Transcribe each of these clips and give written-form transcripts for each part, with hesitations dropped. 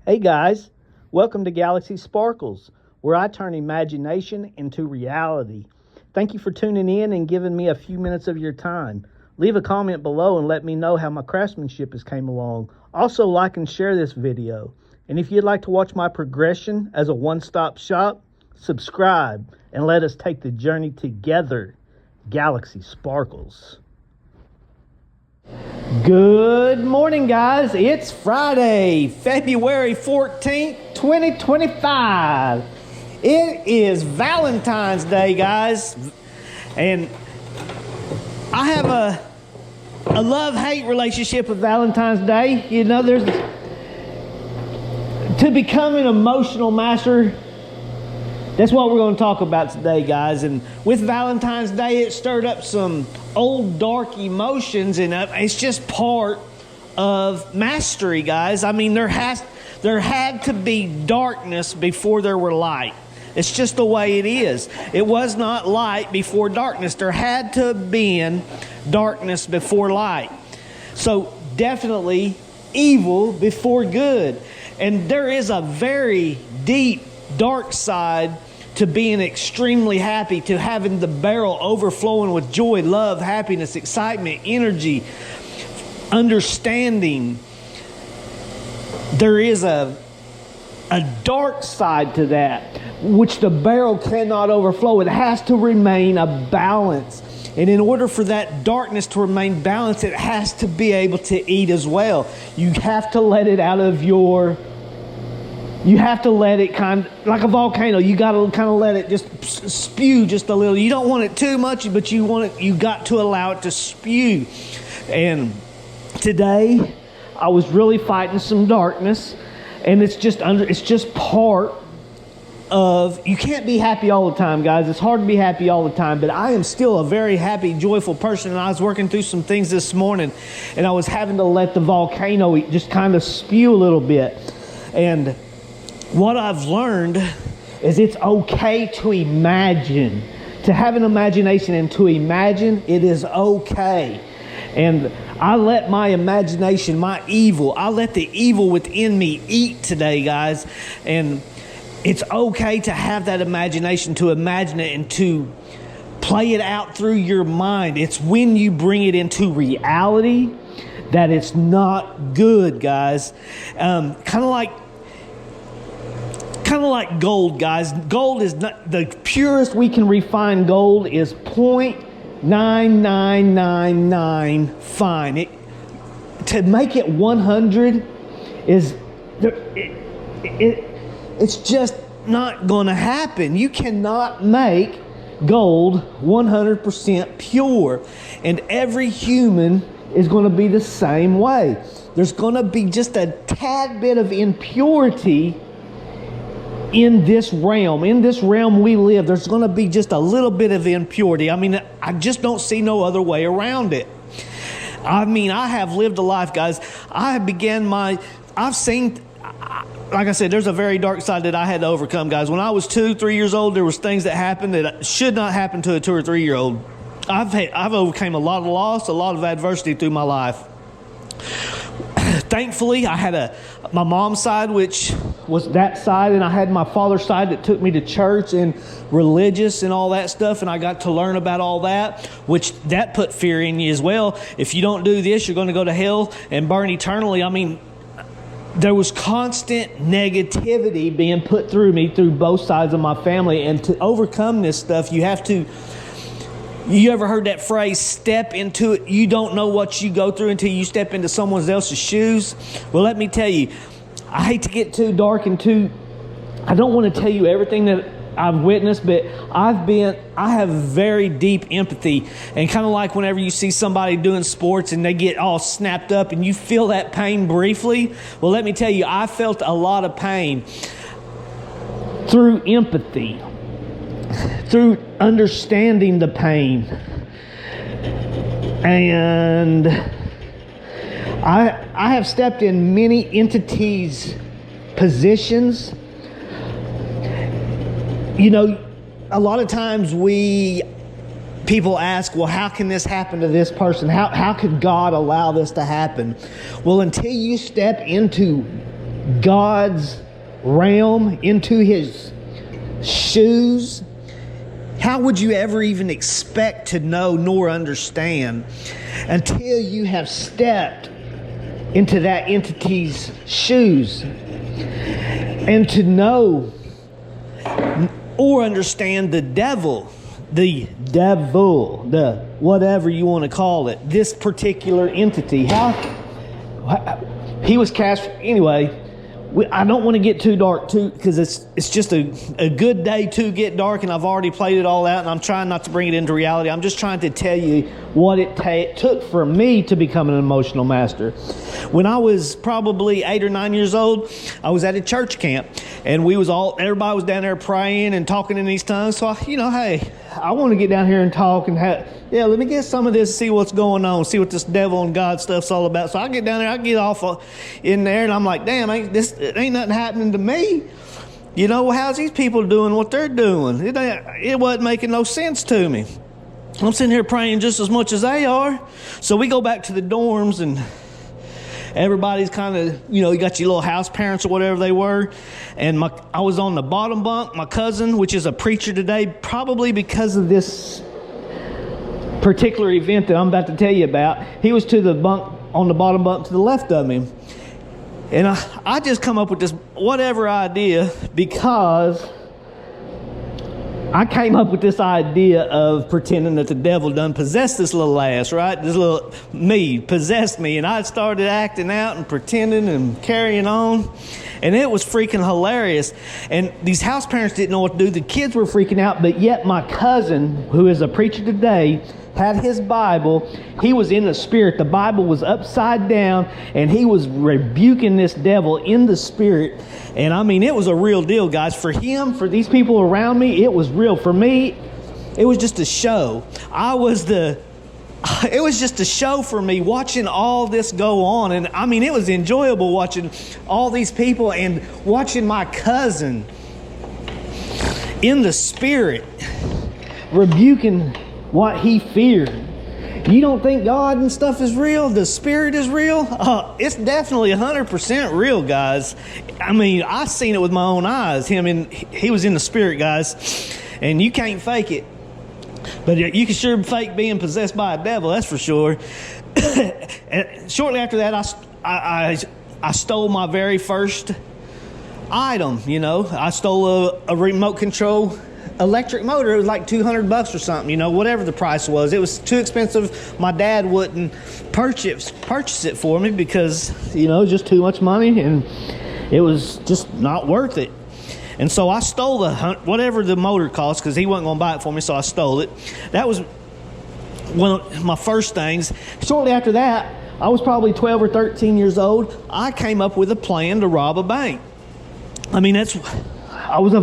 Hey guys, welcome to Galaxy Sparkles, where I turn imagination into reality. Thank you for tuning in and giving me a few minutes of your time. Leave a comment below and let me know how my craftsmanship has came along. Also like and share this video. And if you'd like to watch my progression as a one-stop shop, subscribe and let us take the journey together. Galaxy Sparkles. Good morning, guys. It's Friday, February 14th, 2025. It is Valentine's Day, guys. And I have a love-hate relationship with Valentine's Day. You know, to become an emotional master, that's what we're going to talk about today, guys. And with Valentine's Day, it stirred up some old dark emotions, and it's just part of mastery, guys. I mean, there had to be darkness before there were light. It's just the way it is. It was not light before darkness. There had to have been darkness before light. So definitely evil before good. And there is a very deep dark side to being extremely happy, to having the barrel overflowing with joy, love, happiness, excitement, energy, understanding. There is a dark side to that, which the barrel cannot overflow. It has to remain a balance. And in order for that darkness to remain balanced, it has to be able to eat as well. You have to let it out of you have to let it kind of, like a volcano, you got to kind of let it just spew just a little. You don't want it too much, but you got to allow it to spew. And today, I was really fighting some darkness, and it's just part of, you can't be happy all the time, guys. It's hard to be happy all the time, but I am still a very happy, joyful person, and I was working through some things this morning, and I was having to let the volcano just kind of spew a little bit. And what I've learned is it's okay to imagine, to have an imagination and to imagine. It is okay. And I let my imagination, I let the evil within me eat today, guys. And it's okay to have that imagination, to imagine it and to play it out through your mind. It's when you bring it into reality that it's not good, guys. Kind of like gold, guys. Gold is not the purest we can refine. Gold is 0.9999 fine. To make it 100 is it's just not going to happen. You cannot make gold 100% pure, and every human is going to be the same way. There's going to be just a tad bit of impurity in this realm we live. There's going to be just a little bit of impurity. I mean, I just don't see no other way around it. I mean, I have lived a life, guys. I've seen, like I said, there's a very dark side that I had to overcome, guys. When I was 2-3 years old, there was things that happened that should not happen to a 2 or 3 year old. I've overcame a lot of loss, a lot of adversity through my life. Thankfully, I had my mom's side, which was that side, and I had my father's side that took me to church and religious and all that stuff, and I got to learn about all that, which that put fear in you as well. If you don't do this, you're going to go to hell and burn eternally. I mean, there was constant negativity being put through me through both sides of my family, and to overcome this stuff, you ever heard that phrase, step into it? You don't know what you go through until you step into someone else's shoes. Well, let me tell you, I hate to get too dark and I don't want to tell you everything that I've witnessed, but I have very deep empathy, and kind of like whenever you see somebody doing sports and they get all snapped up and you feel that pain briefly. Well, let me tell you, I felt a lot of pain through empathy, through understanding the pain. And I have stepped in many entities' positions. You know, a lot of times people ask, well, how can this happen to this person? How could God allow this to happen? Well, until you step into God's realm, into his shoes, how would you ever even expect to know nor understand until you have stepped into that entity's shoes? And to know or understand the whatever you want to call it, this particular entity. How he was cast. Anyway, I don't want to get too dark too, because it's just a good day to get dark, and I've already played it all out, and I'm trying not to bring it into reality. I'm just trying to tell you what it took for me to become an emotional master. When I was probably 8 or 9 years old, I was at a church camp, and everybody was down there praying and talking in these tongues. So hey, I want to get down here and talk and let me get some of this, see what's going on, see what this devil and God stuff's all about. So I get down there, I get off in there, and I'm like, damn, ain't nothing happening to me. How's these people doing what they're doing? It wasn't making no sense to me. I'm sitting here praying just as much as they are. So we go back to the dorms, and everybody's kind of, you got your little house parents or whatever they were. And I was on the bottom bunk. My cousin, which is a preacher today, probably because of this particular event that I'm about to tell you about, he was on the bottom bunk to the left of me. And I just come up with this whatever idea, because I came up with this idea of pretending that the devil done possessed this little ass, right? This little me possessed me, and I started acting out and pretending and carrying on, and it was freaking hilarious. And these house parents didn't know what to do. The kids were freaking out, but yet my cousin, who is a preacher today, had his Bible. He was in the spirit. The Bible was upside down, and he was rebuking this devil in the spirit. And I mean, it was a real deal, guys. For him, for these people around me, it was real. For me, it was just a show. It was just a show for me, watching all this go on. And I mean, it was enjoyable watching all these people and watching my cousin in the spirit rebuking what he feared. You don't think God and stuff is real? The spirit is real? It's definitely 100% real, guys. I mean, I seen it with my own eyes. He was in the spirit, guys, and you can't fake it. But you can sure fake being possessed by a devil, that's for sure. And shortly after that, I stole my very first item. I stole a remote control electric motor. It was like $200 or something, whatever the price was. It was too expensive. My dad wouldn't purchase it for me because, it was just too much money, and it was just not worth it. And so I stole whatever the motor cost, because he wasn't going to buy it for me, so I stole it. That was one of my first things. Shortly after that, I was probably 12 or 13 years old. I came up with a plan to rob a bank. I mean, I was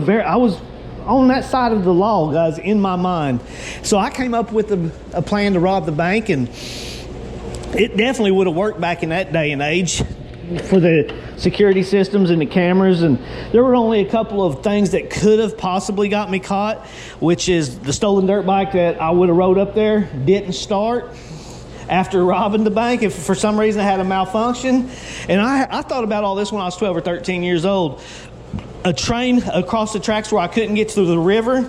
on that side of the law, guys, in my mind. So I came up with a plan to rob the bank, and it definitely would have worked back in that day and age for the security systems and the cameras. And there were only a couple of things that could have possibly got me caught, which is the stolen dirt bike that I would have rode up there didn't start after robbing the bank. If for some reason it had a malfunction. And I thought about all this when I was 12 or 13 years old. A train across the tracks where I couldn't get to the river,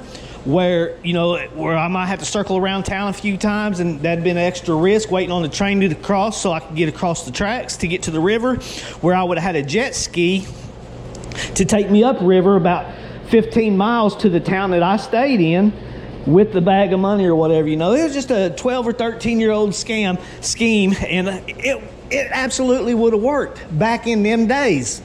where I might have to circle around town a few times, and that'd been an extra risk waiting on the train to cross so I could get across the tracks to get to the river, where I would have had a jet ski to take me upriver about 15 miles to the town that I stayed in with the bag of money or whatever. It was just a 12 or 13-year-old scheme, and it absolutely would have worked back in them days,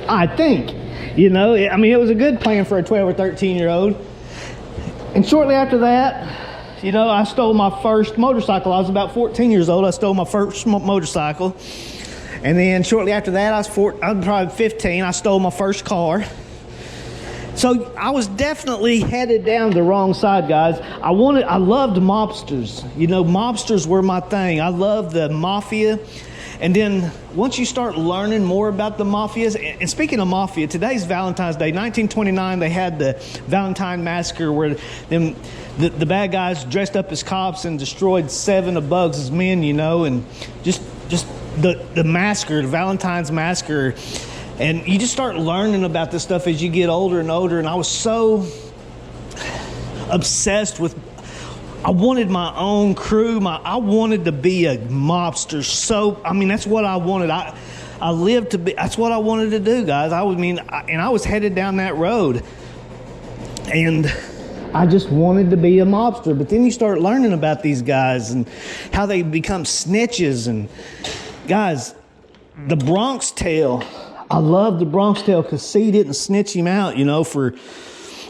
I think. I mean, it was a good plan for a 12 or 13-year-old. And shortly after that, I stole my first motorcycle. I was about 14 years old. I stole my first motorcycle. And then shortly after that, I was probably 15. I stole my first car. So I was definitely headed down the wrong side, guys. I loved mobsters. Mobsters were my thing. I loved the mafia. And then once you start learning more about the mafias, and speaking of mafia, today's Valentine's Day. 1929, they had the Valentine Massacre, where the bad guys dressed up as cops and destroyed 7 of Bugs' men, and just the massacre, the Valentine's massacre, and you just start learning about this stuff as you get older and older. And I was so obsessed with, I wanted my own crew. I wanted to be a mobster. So, I mean, that's what I wanted. I lived to be, that's what I wanted to do, guys. I was headed down that road. And I just wanted to be a mobster. But then you start learning about these guys and how they become snitches. And guys, the Bronx Tale, I love the Bronx Tale because C didn't snitch him out, you know, for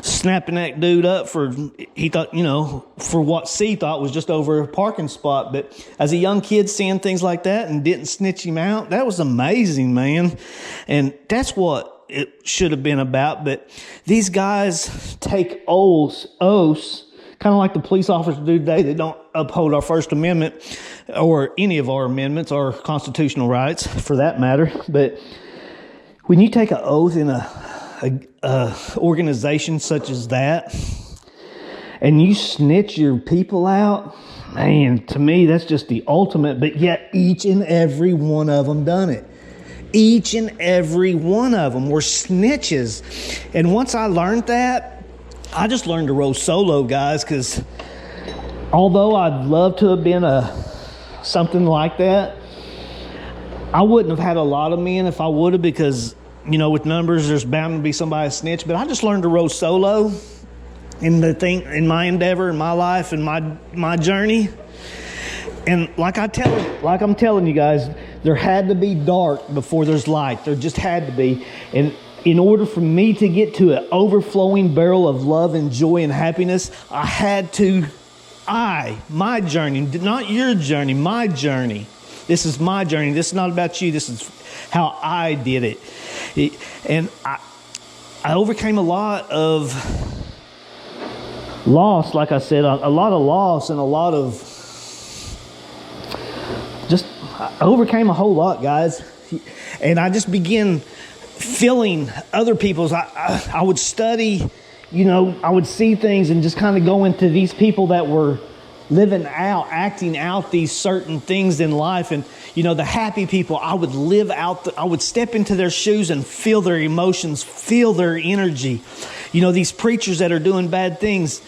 snapping that dude up for, he thought, you know, for what C thought was just over a parking spot. But as a young kid seeing things like that and didn't snitch him out, that was amazing, man. And that's what it should have been about. But these guys take oaths, kind of like the police officers do today that don't uphold our First Amendment or any of our amendments or constitutional rights for that matter. But when you take an oath in a organization such as that and you snitch your people out, man, to me that's just the ultimate. But yet each and every one of them done it. Each and every one of them were snitches. And once I learned that, I just learned to roll solo, guys, because although I'd love to have been something like that, I wouldn't have had a lot of men if I would have, because, you know, with numbers, there's bound to be somebody snitch. But I just learned to roll solo in my endeavor, in my life, in my journey. And like I'm telling you guys, there had to be dark before there's light. There just had to be. And in order for me to get to an overflowing barrel of love and joy and happiness, my journey, not your journey, my journey. This is my journey. This is not about you. This is how I did it. And I overcame a lot of loss, like I said, a lot of loss and a lot of I overcame a whole lot, guys. And I just began feeling other people's, I would study, you know, I would see things and just kind of go into these people that were acting out these certain things in life. And, you know, the happy people, I would step into their shoes and feel their emotions, feel their energy. You know, these preachers that are doing bad things,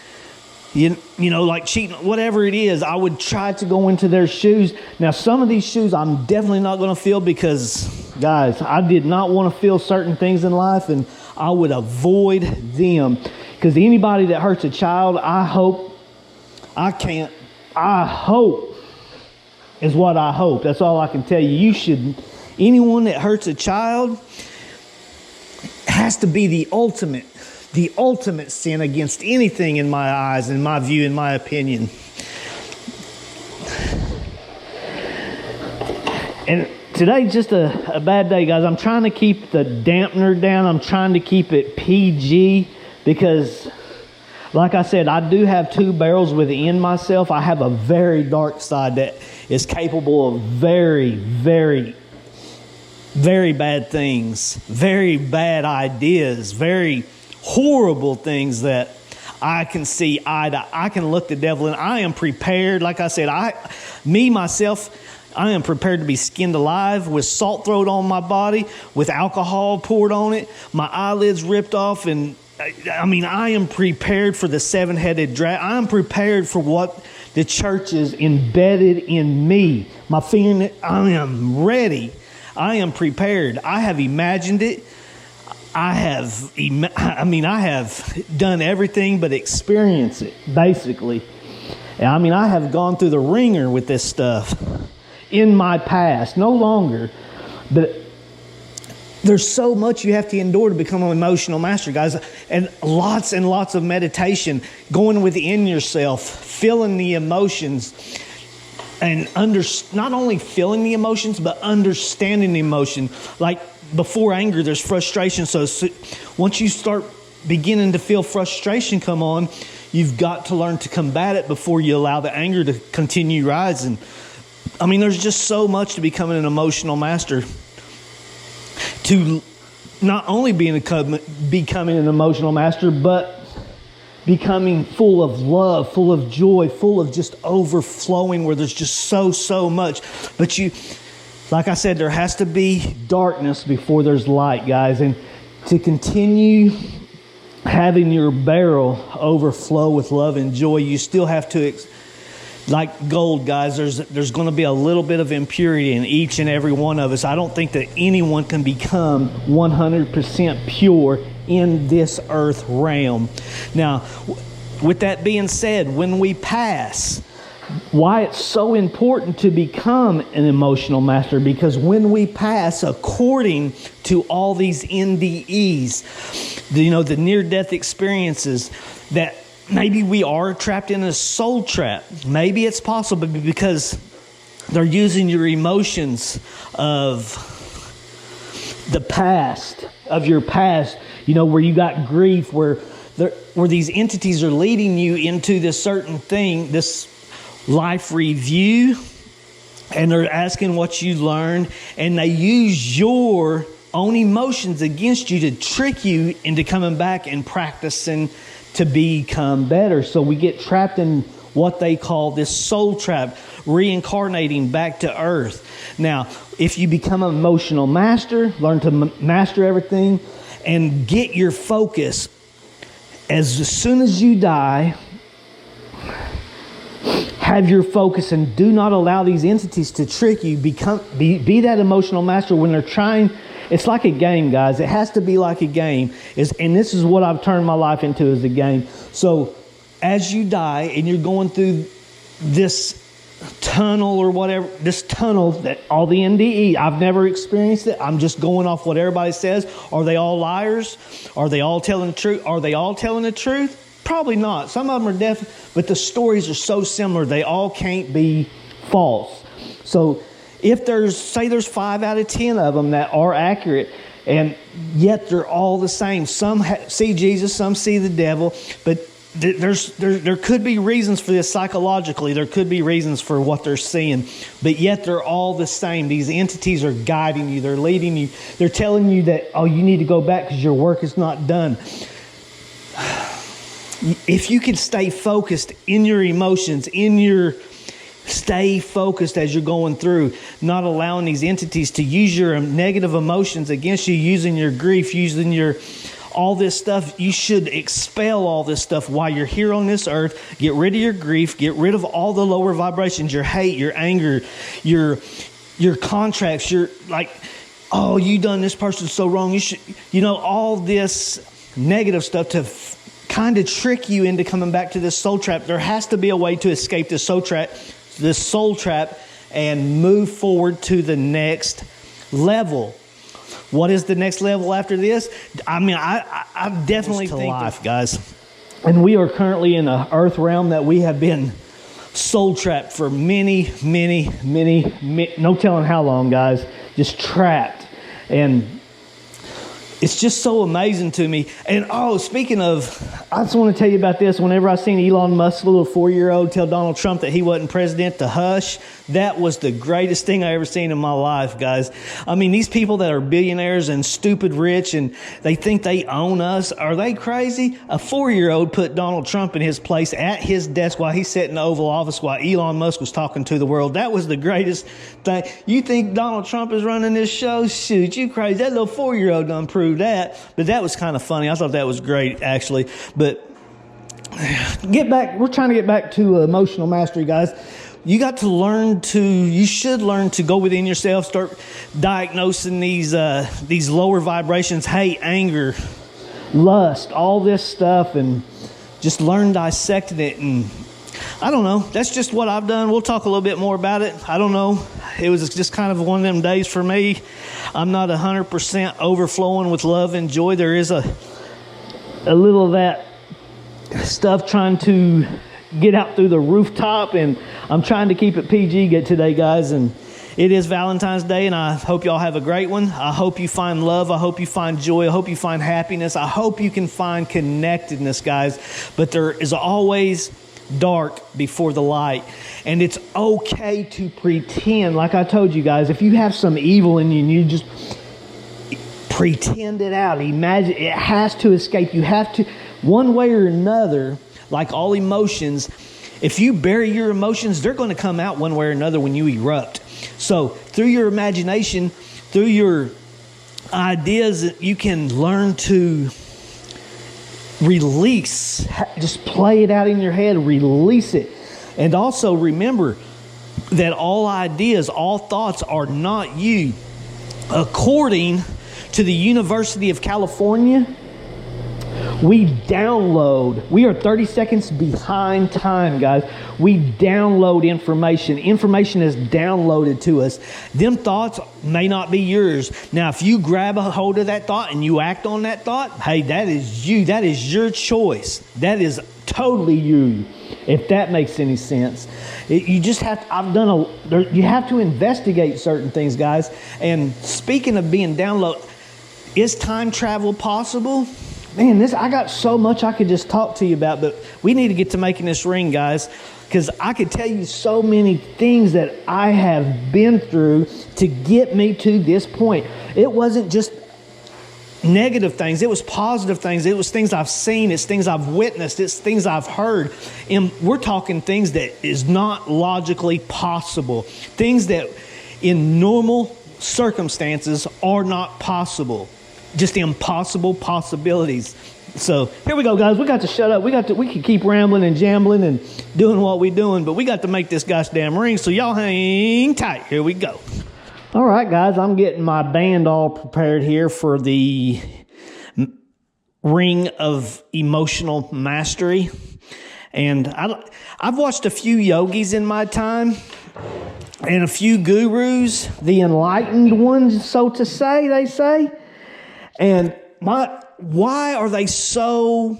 you know, like cheating, whatever it is, I would try to go into their shoes. Now, some of these shoes I'm definitely not going to feel because, guys, I did not want to feel certain things in life, and I would avoid them. Because anybody that hurts a child, I hope is what I hope. That's all I can tell you. Anyone that hurts a child has to be the ultimate sin against anything in my eyes, in my view, in my opinion. And today's just a bad day, guys. I'm trying to keep the dampener down. I'm trying to keep it PG because, like I said, I do have two barrels within myself. I have a very dark side that is capable of very, very, very bad things, very bad ideas, very horrible things that I can see I can look the devil in. I am prepared. Like I said, I am prepared to be skinned alive with salt thrown on my body, with alcohol poured on it, my eyelids ripped off. And I mean, I am prepared for the seven-headed dragon. I am prepared for what the church is embedded in me. I am ready. I am prepared. I have imagined it. I have done everything but experience it, basically. I mean, I have gone through the ringer with this stuff in my past, no longer. But there's so much you have to endure to become an emotional master, guys. And lots of meditation, going within yourself, feeling the emotions, and not only feeling the emotions, but understanding the emotion. Like, before anger, there's frustration. So once you start beginning to feel frustration come on, you've got to learn to combat it before you allow the anger to continue rising. I mean, there's just so much to becoming an emotional master. To not only becoming an emotional master, but becoming full of love, full of joy, full of just overflowing, where there's just so much. But Like I said, there has to be darkness before there's light, guys. And to continue having your barrel overflow with love and joy, you still have to, like gold, guys, there's going to be a little bit of impurity in each and every one of us. I don't think that anyone can become 100% pure in this earth realm. Now, with that being said, when we pass, why it's so important to become an emotional master, because when we pass, according to all these NDEs, the near-death experiences, that maybe we are trapped in a soul trap. Maybe it's possible because they're using your emotions of the past, of your past, where you got grief, where these entities are leading you into this certain thing, this life review, and they're asking what you learned, and they use your own emotions against you to trick you into coming back and practicing to become better. So we get trapped in what they call this soul trap, reincarnating back to earth. Now, if you become an emotional master, learn to master everything, and get your focus, as soon as you die, have your focus and do not allow these entities to trick you. Be that emotional master when they're trying. It's like a game, guys. It has to be like a game. And this is what I've turned my life into, as a game. So as you die and you're going through this tunnel or whatever, this tunnel that all the NDE, I've never experienced it. I'm just going off what everybody says. Are they all liars? Are they all telling the truth? Are they all telling the truth? Probably not. Some of them are deaf, but the stories are so similar, they all can't be false. So if there's 5 out of 10 of them that are accurate, and yet they're all the same. Some see Jesus, some see the devil, but there could be reasons for this psychologically. There could be reasons for what they're seeing, but yet they're all the same. These entities are guiding you. They're leading you. They're telling you that, you need to go back because your work is not done. If you can stay focused in your emotions, stay focused as you're going through, not allowing these entities to use your negative emotions against you, using your grief, using all this stuff. You should expel all this stuff while you're here on this earth. Get rid of your grief, get rid of all the lower vibrations, your hate, your anger, your contracts, you're like, you done this person so wrong. You should, all this negative stuff to kind of trick you into coming back to this soul trap. There has to be a way to escape this soul trap and move forward to the next level. What is the next level after this? I mean, I definitely think life, guys. And we are currently in an earth realm that we have been soul trapped for many, no telling how long, guys. Just trapped. And it's just so amazing to me. And speaking of, I just want to tell you about this. Whenever I seen Elon Musk, little 4-year-old, tell Donald Trump that he wasn't president to hush, that was the greatest thing I ever seen in my life, guys. I mean, these people that are billionaires and stupid rich and they think they own us, are they crazy? A 4-year-old put Donald Trump in his place at his desk while he's sitting in the Oval Office while Elon Musk was talking to the world. That was the greatest thing. You think Donald Trump is running this show? Shoot, you crazy. That little 4-year-old done proved that. But that was kind of funny. I thought that was great, actually. But we're trying to get back to emotional mastery, guys. You should learn to go within yourself, start diagnosing these lower vibrations, hate, anger, lust, all this stuff, and just learn dissecting it. And I don't know, that's just what I've done. We'll talk a little bit more about it. I don't know. It was just kind of one of them days for me. I'm not 100% overflowing with love and joy. There is a little of that stuff trying to get out through the rooftop, and I'm trying to keep it PG today, guys. And it is Valentine's Day, and I hope y'all have a great one. I hope you find love. I hope you find joy. I hope you find happiness. I hope you can find connectedness, guys. But there is always dark before the light, and it's okay to pretend. Like I told you guys, if you have some evil in you and you just pretend it out, imagine it has to escape. You have to, one way or another. Like all emotions, if you bury your emotions, they're going to come out one way or another when you erupt. So through your imagination, through your ideas, you can learn to release. Just play it out in your head, release it. And also remember that all ideas, all thoughts are not you. According to the University of California, we are 30 seconds behind time, guys. We download information. Information is downloaded to us. Them thoughts may not be yours. Now, if you grab a hold of that thought and you act on that thought, hey, that is you. That is your choice. That is totally you, if that makes any sense. You just have to, you have to investigate certain things, guys. And speaking of being downloaded, is time travel possible? Man, I got so much I could just talk to you about, but we need to get to making this ring, guys, because I could tell you so many things that I have been through to get me to this point. It wasn't just negative things. It was positive things. It was things I've seen. It's things I've witnessed. It's things I've heard. And we're talking things that is not logically possible. Things that in normal circumstances are not possible. Just impossible possibilities. So here we go, guys. We got to shut up. We can keep rambling and jambling and doing what we're doing, but we got to make this gosh damn ring. So y'all hang tight. Here we go. All right, guys. I'm getting my band all prepared here for the ring of emotional mastery. And I've watched a few yogis in my time and a few gurus, the enlightened ones, so to say, they say. And why are they so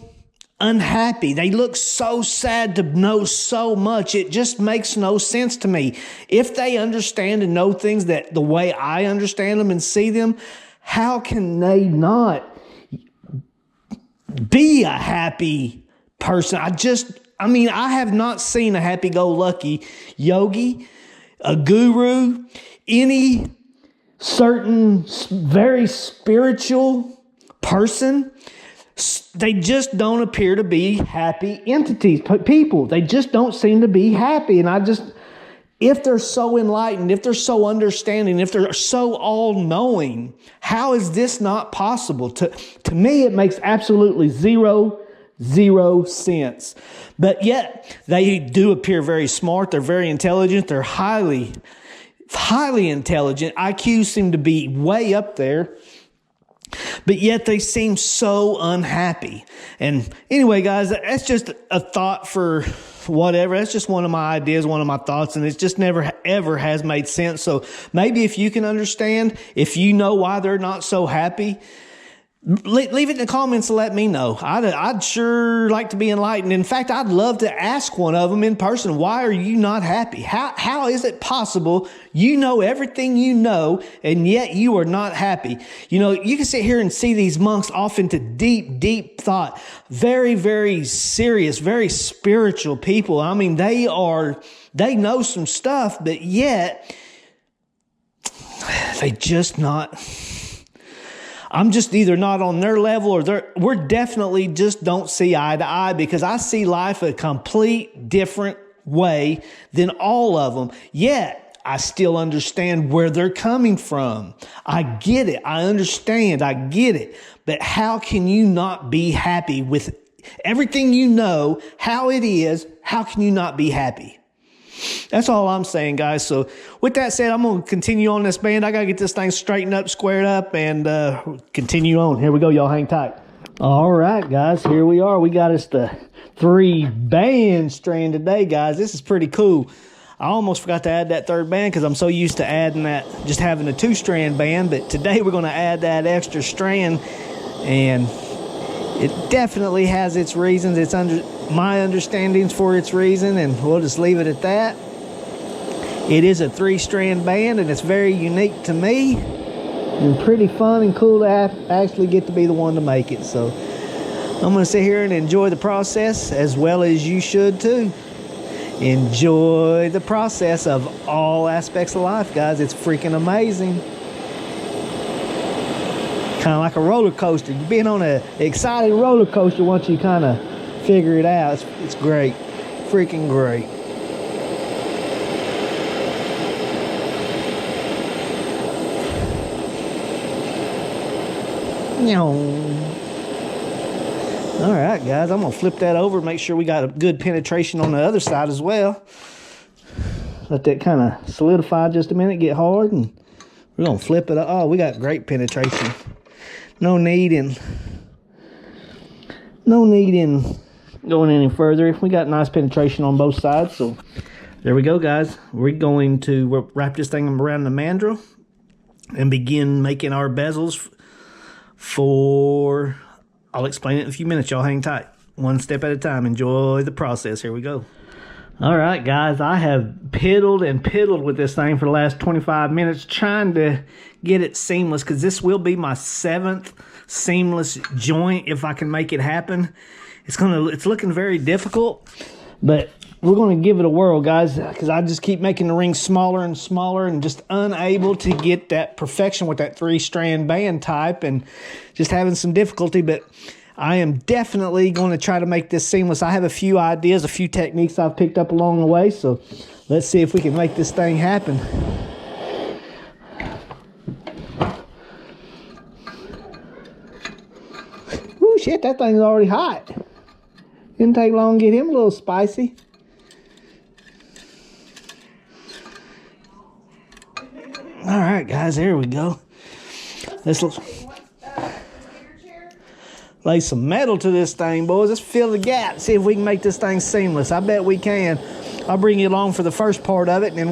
unhappy? They look so sad to know so much. It just makes no sense to me. If they understand and know things that the way I understand them and see them, how can they not be a happy person? I have not seen a happy-go-lucky yogi, a guru, any certain very spiritual person. They just don't appear to be happy entities, people. They just don't seem to be happy. And if they're so enlightened, if they're so understanding, if they're so all-knowing, how is this not possible? To me, it makes absolutely zero sense. But yet, they do appear very smart. They're very intelligent. They're highly intelligent. IQs seem to be way up there. But yet they seem so unhappy. And anyway, guys, that's just a thought for whatever. That's just one of my ideas, one of my thoughts, and it just never, ever has made sense. So maybe if you can understand, if you know why they're not so happy, leave it in the comments and let me know. I'd sure like to be enlightened. In fact, I'd love to ask one of them in person, why are you not happy? How is it possible you know everything you know and yet you are not happy? You know, you can sit here and see these monks off into deep thought. Very, very serious, very spiritual people. I mean, they know some stuff, but yet they just not... I'm just either not on their level or we're definitely just don't see eye to eye, because I see life a complete different way than all of them. Yet I still understand where they're coming from. I get it. I understand. I get it. But how can you not be happy with everything you know, how it is? How can you not be happy? That's all I'm saying, guys. So with that said, I'm going to continue on this band. I got to get this thing straightened up, squared up, and continue on. Here we go. Y'all hang tight. All right, guys. Here we are. We got us the 3-band strand today, guys. This is pretty cool. I almost forgot to add that third band because I'm so used to adding that, just having a 2-strand band. But today we're going to add that extra strand, and it definitely has its reasons. It's my understandings for its reason, and we'll just leave it at that. It is a 3-strand band, and it's very unique to me, and pretty fun and cool to actually get to be the one to make it. So I'm going to sit here and enjoy the process, as well as you should too. Enjoy the process of all aspects of life, guys. It's freaking amazing. Kind of like a roller coaster. You've been on an exciting roller coaster once you kind of figure it out. It's great. Freaking great. All right, guys, I'm gonna flip that over, make sure we got a good penetration on the other side as well. Let that kind of solidify just a minute, get hard, and we're gonna flip it up. Oh, we got great penetration. No need in going any further. We got nice penetration on both sides, so there we go, guys. We're going to wrap this thing around the mandrel and begin making our bezels for... I'll explain it in a few minutes. Y'all hang tight. One step at a time. Enjoy the process. Here we go. All right, guys. I have piddled and piddled with this thing for the last 25 minutes trying to get it seamless, because this will be my 7th seamless joint if I can make it happen. It's looking very difficult, but we're going to give it a whirl, guys, because I just keep making the ring smaller and smaller and just unable to get that perfection with that 3-strand band type and just having some difficulty. But I am definitely going to try to make this seamless. I have a few ideas, a few techniques I've picked up along the way, so let's see if we can make this thing happen. Ooh, shit, that thing's already hot. Didn't take long to get him a little spicy. All right, guys, there we go. Let's lay some metal to this thing, boys. Let's fill the gap, see if we can make this thing seamless. I bet we can. I'll bring you along for the first part of it, and then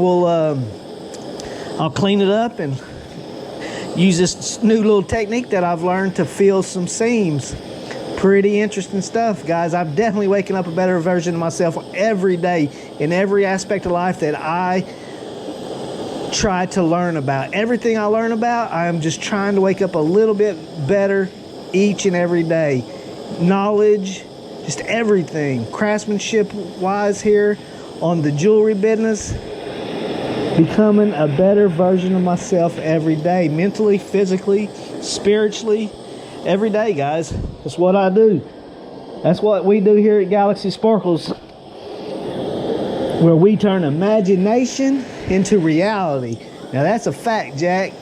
I'll clean it up and use this new little technique that I've learned to fill some seams. Pretty interesting stuff, guys. I'm definitely waking up a better version of myself every day in every aspect of life that I try to learn about. Everything I learn about, I am just trying to wake up a little bit better each and every day. Knowledge, just everything. Craftsmanship wise here on the jewelry business. Becoming a better version of myself every day. Mentally, physically, spiritually. Every day, guys. That's what I do. That's what we do here at Galaxy Sparkles, where we turn imagination into reality. Now that's a fact, Jack.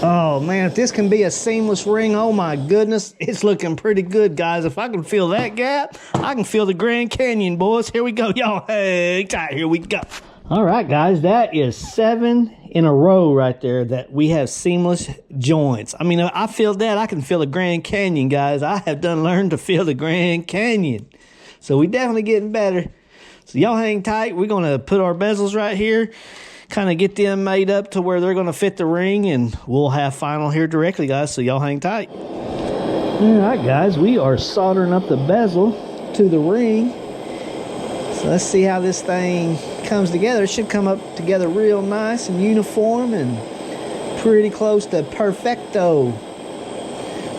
Oh man, if this can be a seamless ring, oh my goodness, it's looking pretty good, guys. If I can feel that gap, I can feel the Grand Canyon, boys. Here we go, y'all. Hang tight, here we go. All right, guys, that is 7 in a row right there that we have seamless joints. I mean, I feel that. I can feel the Grand Canyon, guys. I have learned to feel the Grand Canyon. So we definitely getting better. So y'all hang tight. We're going to put our bezels right here, kind of get them made up to where they're going to fit the ring, and we'll have final here directly, guys. So y'all hang tight. All right, guys, we are soldering up the bezel to the ring. So let's see how this thing comes together. It should come up together real nice and uniform and pretty close to perfecto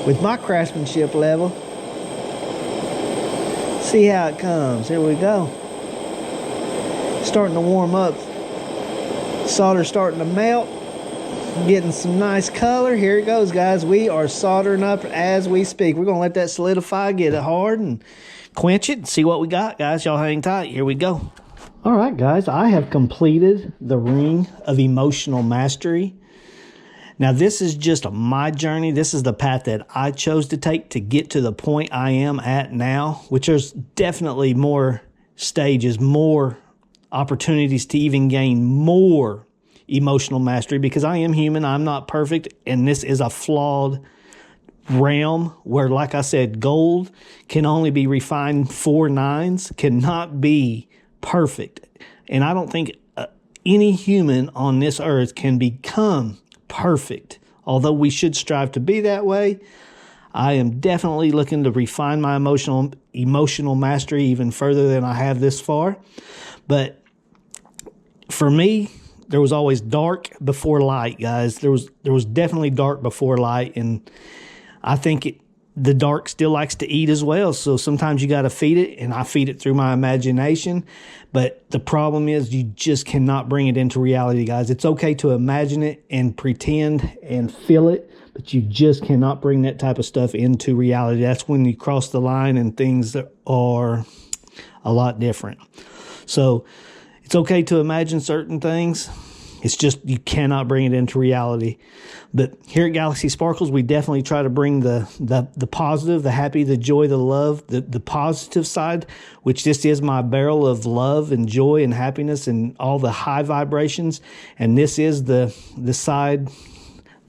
with my craftsmanship level. See how it comes. Here we go. Starting to warm up. Solder starting to melt. Getting some nice color. Here it goes, guys. We are soldering up as we speak. We're going to let that solidify, get it hard, and quench it and see what we got, guys. Y'all hang tight. Here we go. All right, guys. I have completed the Ring of Emotional Mastery. Now, this is just my journey. This is the path that I chose to take to get to the point I am at now, which there's definitely more stages, more opportunities to even gain more emotional mastery, because I am human. I'm not perfect, and this is a flawed realm where, like I said, gold can only be refined 4 nines, cannot be perfect. And I don't think any human on this earth can become perfect, although we should strive to be that way. I am definitely looking to refine my emotional mastery even further than I have this far. But for me, there was always dark before light, guys. There was definitely dark before light, and I think the dark still likes to eat as well. So sometimes you got to feed it, and I feed it through my imagination. But the problem is you just cannot bring it into reality, guys. It's okay to imagine it and pretend and feel it, but you just cannot bring that type of stuff into reality. That's when you cross the line and things are a lot different. So it's okay to imagine certain things. It's just you cannot bring it into reality. But here at Galaxy Sparkles, we definitely try to bring the positive, the happy, the joy, the love, the positive side, which this is my barrel of love and joy and happiness and all the high vibrations. And this is the side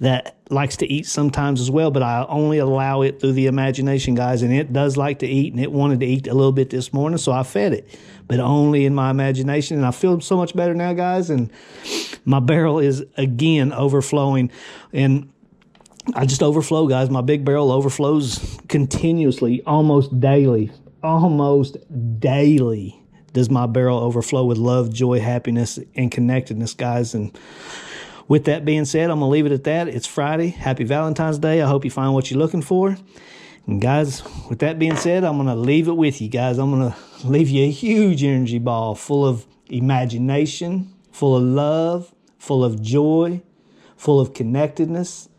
that likes to eat sometimes as well, but I only allow it through the imagination, guys. And it does like to eat, and it wanted to eat a little bit this morning, so I fed it, but only in my imagination. And I feel so much better now, guys, and my barrel is again overflowing. And I just overflow, guys. My big barrel overflows continuously, almost daily does my barrel overflow with love, joy, happiness, and connectedness, guys. And with that being said, I'm going to leave it at that. It's Friday. Happy Valentine's Day. I hope you find what you're looking for. And guys, with that being said, I'm going to leave it with you, guys. I'm going to leave you a huge energy ball full of imagination, full of love, full of joy, full of connectedness,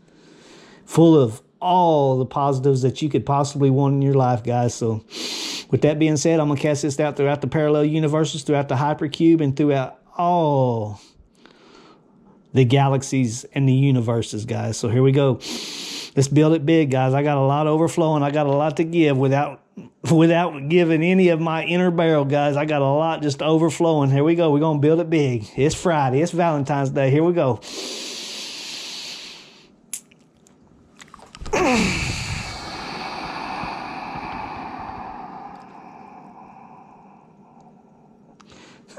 full of all the positives that you could possibly want in your life, guys. So with that being said, I'm going to cast this out throughout the parallel universes, throughout the hypercube, and throughout all the galaxies and the universes, guys. So here we go. Let's build it big, guys. I got a lot overflowing. I got a lot to give without giving any of my inner barrel, guys. I got a lot just overflowing. Here we go. We're going to build it big. It's Friday. It's Valentine's Day. Here we go.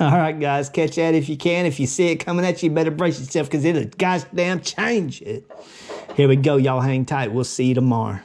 All right, guys, catch that if you can. If you see it coming at you, you better brace yourself because it'll goddamn change it. Here we go. Y'all hang tight. We'll see you tomorrow.